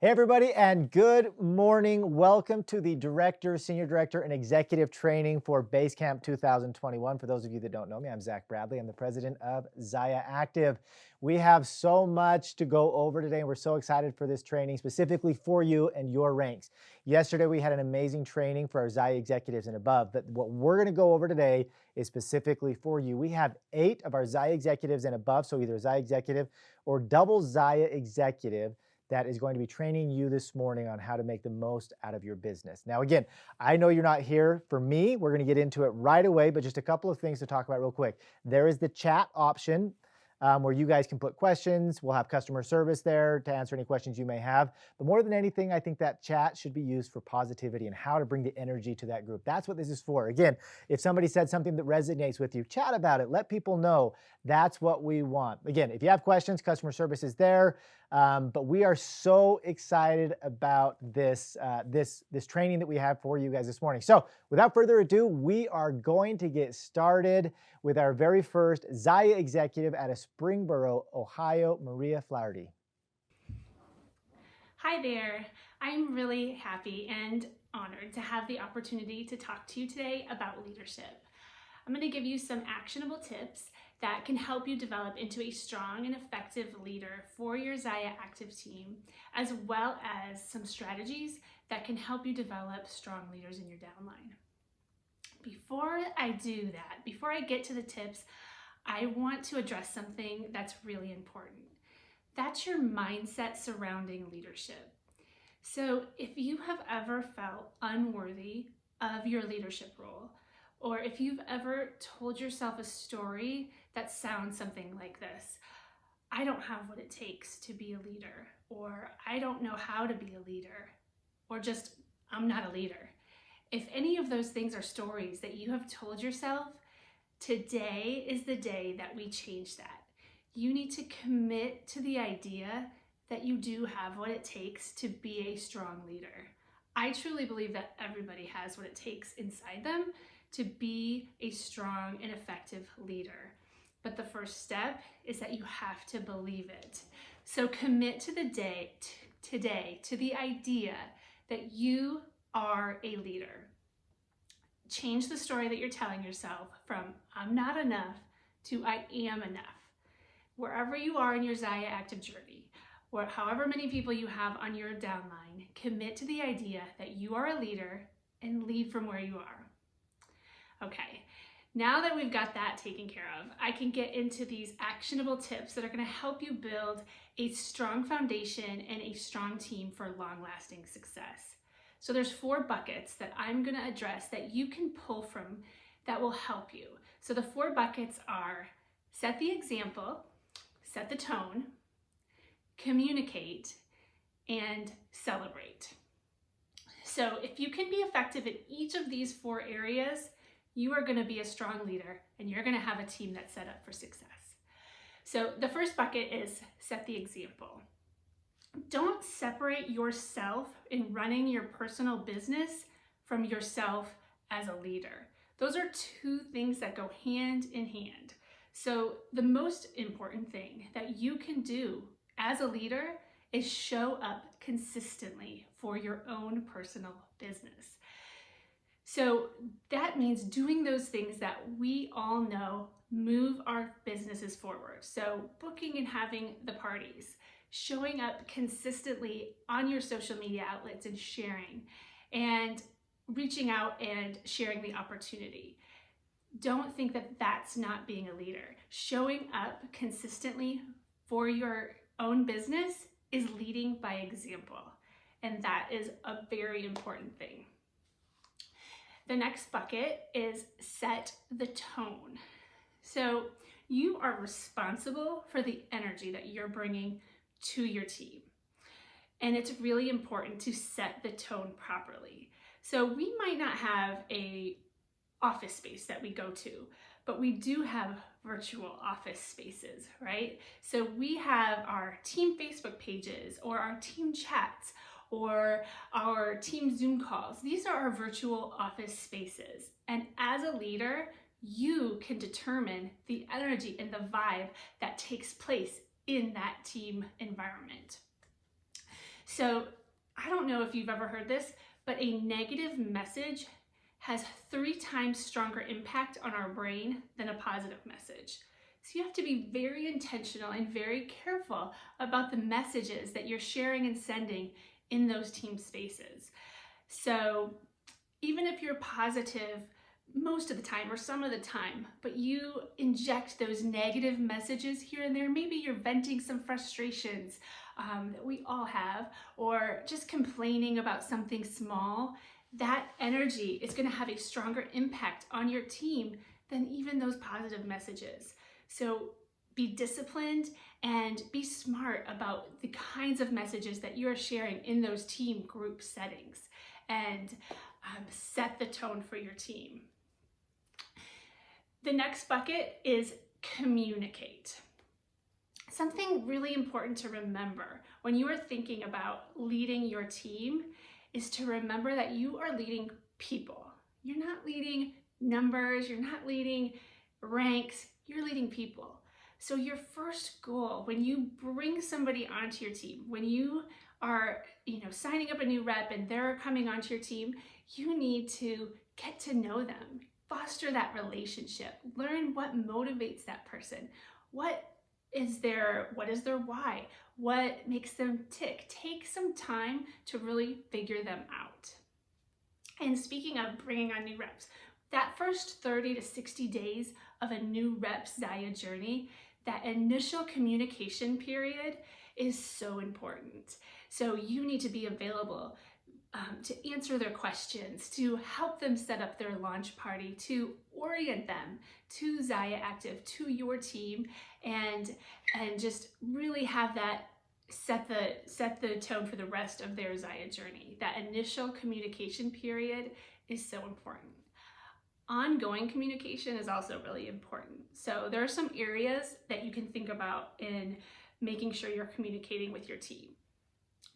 Hey, everybody, and good morning. Welcome to the Director, Senior Director, and Executive Training for Basecamp 2021. For those of you that don't know me, I'm Zach Bradley. I'm the president of Zaya Active. We have so much to go over today, and we're so excited for this training specifically for you and your ranks. Yesterday, we had an amazing training for our Zaya executives and above, but what we're going to go over today is specifically for you. We have 8 of our Zaya executives and above, so either Zaya executive or double Zaya executive, that is going to be training you this morning on how to make the most out of your business. Now, again, I know you're not here for me. We're going to get into it right away, but just a couple of things to talk about real quick. There is the chat option where you guys can put questions. We'll have customer service there to answer any questions you may have. But more than anything, I think that chat should be used for positivity and how to bring the energy to that group. That's what this is for. Again, if somebody said something that resonates with you, chat about it. Let people know. That's what we want. Again, if you have questions, customer service is there. But we are so excited about this training that we have for you guys this morning. So without further ado, we are going to get started with our very first Zaya executive out of Springboro, Ohio, Maria Flaherty. Hi there. I'm really happy and honored to have the opportunity to talk to you today about leadership. I'm going to give you some actionable tips that can help you develop into a strong and effective leader for your Zaya Active team, as well as some strategies that can help you develop strong leaders in your downline. Before I do that, before I get to the tips, I want to address something that's really important. That's your mindset surrounding leadership. So if you have ever felt unworthy of your leadership role, or if you've ever told yourself a story that sounds something like this: I don't have what it takes to be a leader, or I don't know how to be a leader, or just I'm not a leader. If any of those things are stories that you have told yourself, today is the day that we change that. You need to commit to the idea that you do have what it takes to be a strong leader. I truly believe that everybody has what it takes inside them to be a strong and effective leader. But the first step is that you have to believe it. So commit to the day, today, to the idea that you are a leader. Change the story that you're telling yourself from I'm not enough to I am enough. Wherever you are in your Zaya Active journey, or however many people you have on your downline, commit to the idea that you are a leader and lead from where you are. Okay, now that we've got that taken care of, I can get into these actionable tips that are going to help you build a strong foundation and a strong team for long-lasting success. So there's 4 buckets that I'm going to address that you can pull from that will help you. So the 4 buckets are: set the example, set the tone, communicate, and celebrate. So if you can be effective in each of these 4 areas, you are going to be a strong leader and you're going to have a team that's set up for success. So the first bucket is set the example. Don't separate yourself in running your personal business from yourself as a leader. Those are 2 things that go hand in hand. So the most important thing that you can do as a leader is show up consistently for your own personal business. So that means doing those things that we all know move our businesses forward. So booking and having the parties, showing up consistently on your social media outlets and sharing, and reaching out and sharing the opportunity. Don't think that that's not being a leader. Showing up consistently for your own business is leading by example, and that is a very important thing. The next bucket is set the tone. So you are responsible for the energy that you're bringing to your team. And it's really important to set the tone properly. So we might not have a office space that we go to, but we do have virtual office spaces, right? So we have our team Facebook pages or our team chats or our team Zoom calls. These are our virtual office spaces. And as a leader, you can determine the energy and the vibe that takes place in that team environment. So I don't know if you've ever heard this, but a negative message has 3 times stronger impact on our brain than a positive message. So you have to be very intentional and very careful about the messages that you're sharing and sending in those team spaces. So even if you're positive most of the time or some of the time, but you inject those negative messages here and there, maybe you're venting some frustrations that we all have, or just complaining about something small, that energy is going to have a stronger impact on your team than even those positive messages. So be disciplined and be smart about the kinds of messages that you're sharing in those team group settings, and set the tone for your team. The next bucket is communicate. Something really important to remember when you are thinking about leading your team is to remember that you are leading people. You're not leading numbers, you're not leading ranks, you're leading people. So your first goal when you bring somebody onto your team, when you are signing up a new rep and they're coming onto your team, you need to get to know them, foster that relationship, learn what motivates that person, what is their why, what makes them tick. Take some time to really figure them out. And speaking of bringing on new reps, that first 30 to 60 days of a new rep's Zaya journey, that initial communication period is so important. So you need to be available to answer their questions, to help them set up their launch party, to orient them to Zaya Active, to your team, and just really have that set the tone for the rest of their Zaya journey. That initial communication period is so important. Ongoing communication is also really important. So there are some areas that you can think about in making sure you're communicating with your team.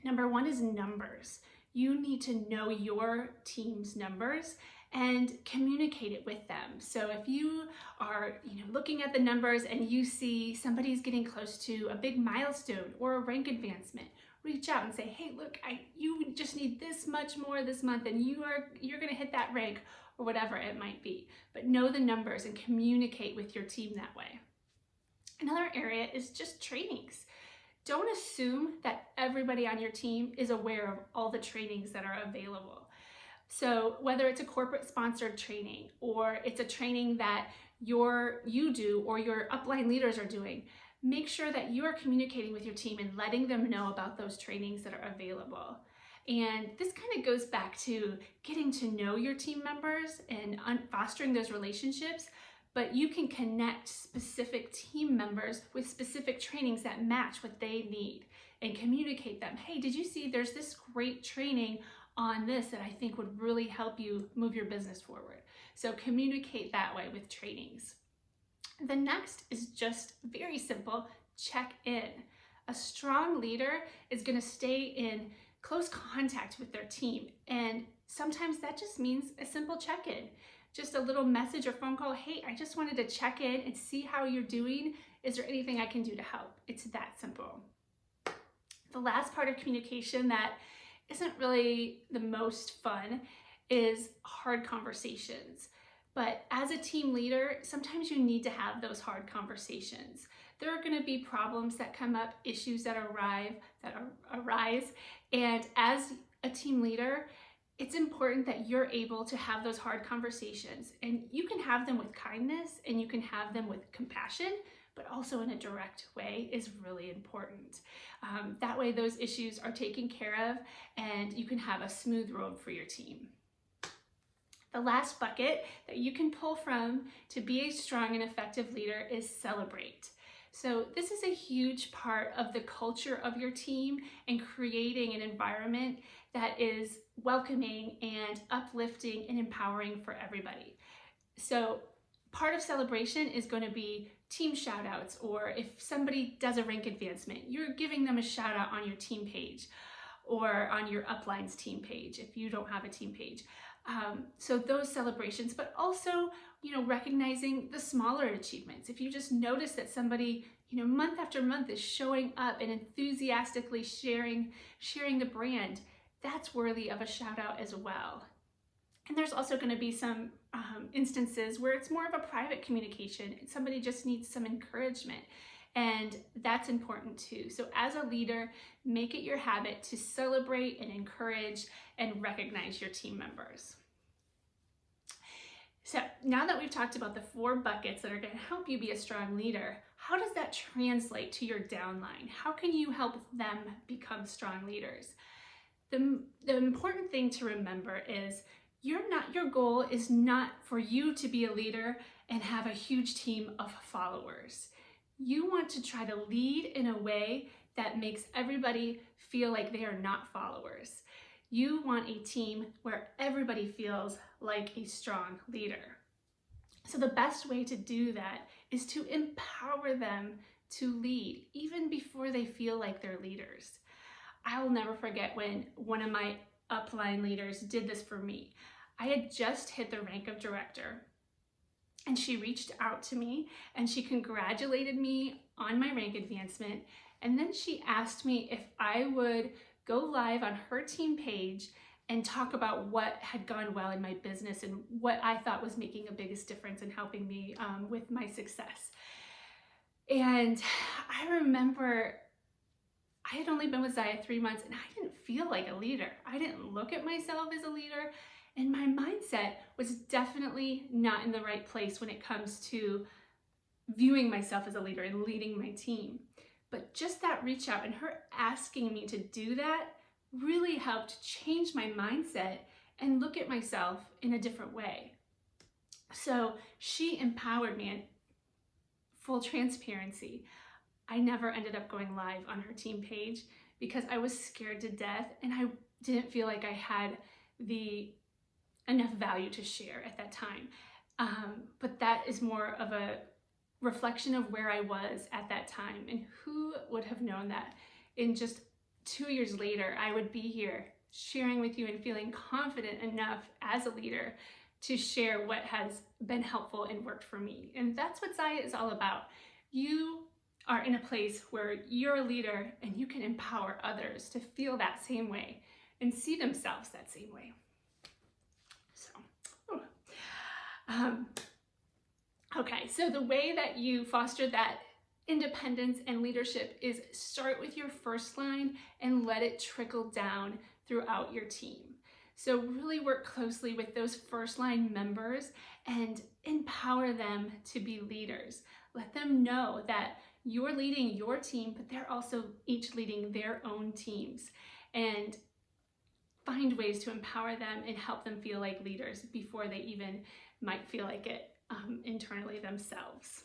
Number 1 is numbers. You need to know your team's numbers and communicate it with them. So if you are looking at the numbers and you see somebody's getting close to a big milestone or a rank advancement, reach out and say, hey, look, you just need this much more this month and you're gonna hit that rank, or whatever it might be. But know the numbers and communicate with your team that way. Another area is just trainings. Don't assume that everybody on your team is aware of all the trainings that are available. So whether it's a corporate sponsored training or it's a training that you do or your upline leaders are doing, make sure that you are communicating with your team and letting them know about those trainings that are available. And this kind of goes back to getting to know your team members and fostering those relationships, but you can connect specific team members with specific trainings that match what they need and communicate them. Hey, did you see there's this great training on this that I think would really help you move your business forward? So communicate that way with trainings. The next is just very simple, check in. A strong leader is going to stay in close contact with their team, and sometimes that just means a simple check-in, just a little message or phone call. Hey, I just wanted to check in and see how you're doing. Is there anything I can do to help? It's that simple. The last part of communication that isn't really the most fun is hard conversations. But as a team leader, sometimes you need to have those hard conversations. There are going to be problems that come up, issues that arise, and as a team leader, it's important that you're able to have those hard conversations, and you can have them with kindness and you can have them with compassion, but also in a direct way is really important. That way those issues are taken care of and you can have a smooth road for your team. The last bucket that you can pull from to be a strong and effective leader is celebrate. So this is a huge part of the culture of your team and creating an environment that is welcoming and uplifting and empowering for everybody. So part of celebration is going to be team shout outs, or if somebody does a rank advancement, you're giving them a shout out on your team page or on your upline's team page if you don't have a team page. So those celebrations, but also, recognizing the smaller achievements. If you just notice that somebody month after month is showing up and enthusiastically sharing the brand, that's worthy of a shout out as well. And there's also going to be some instances where it's more of a private communication. Somebody just needs some encouragement, and that's important too. So as a leader, make it your habit to celebrate and encourage and recognize your team members. So now that we've talked about the 4 buckets that are going to help you be a strong leader, how does that translate to your downline? How can you help them become strong leaders? The important thing to remember is your goal is not for you to be a leader and have a huge team of followers. You want to try to lead in a way that makes everybody feel like they are not followers. You want a team where everybody feels like a strong leader. So the best way to do that is to empower them to lead, even before they feel like they're leaders. I will never forget when one of my upline leaders did this for me. I had just hit the rank of director, and she reached out to me and she congratulated me on my rank advancement. And then she asked me if I would go live on her team page and talk about what had gone well in my business and what I thought was making the biggest difference in helping me with my success. And I remember I had only been with Zaya 3 months, and I didn't feel like a leader. I didn't look at myself as a leader, and my mindset was definitely not in the right place when it comes to viewing myself as a leader and leading my team. But just that reach out and her asking me to do that really helped change my mindset and look at myself in a different way. So she empowered me, in full transparency. I never ended up going live on her team page because I was scared to death and I didn't feel like I had enough value to share at that time. But that is more of a reflection of where I was at that time, and who would have known that in just 2 years later, I would be here sharing with you and feeling confident enough as a leader to share what has been helpful and worked for me. And that's what Zaya is all about. You are in a place where you're a leader and you can empower others to feel that same way and see themselves that same way. So, okay, so the way that you foster that independence and leadership is start with your first line and let it trickle down throughout your team. So really work closely with those first line members and empower them to be leaders. Let them know that you're leading your team, but they're also each leading their own teams, and find ways to empower them and help them feel like leaders before they even might feel like it internally themselves.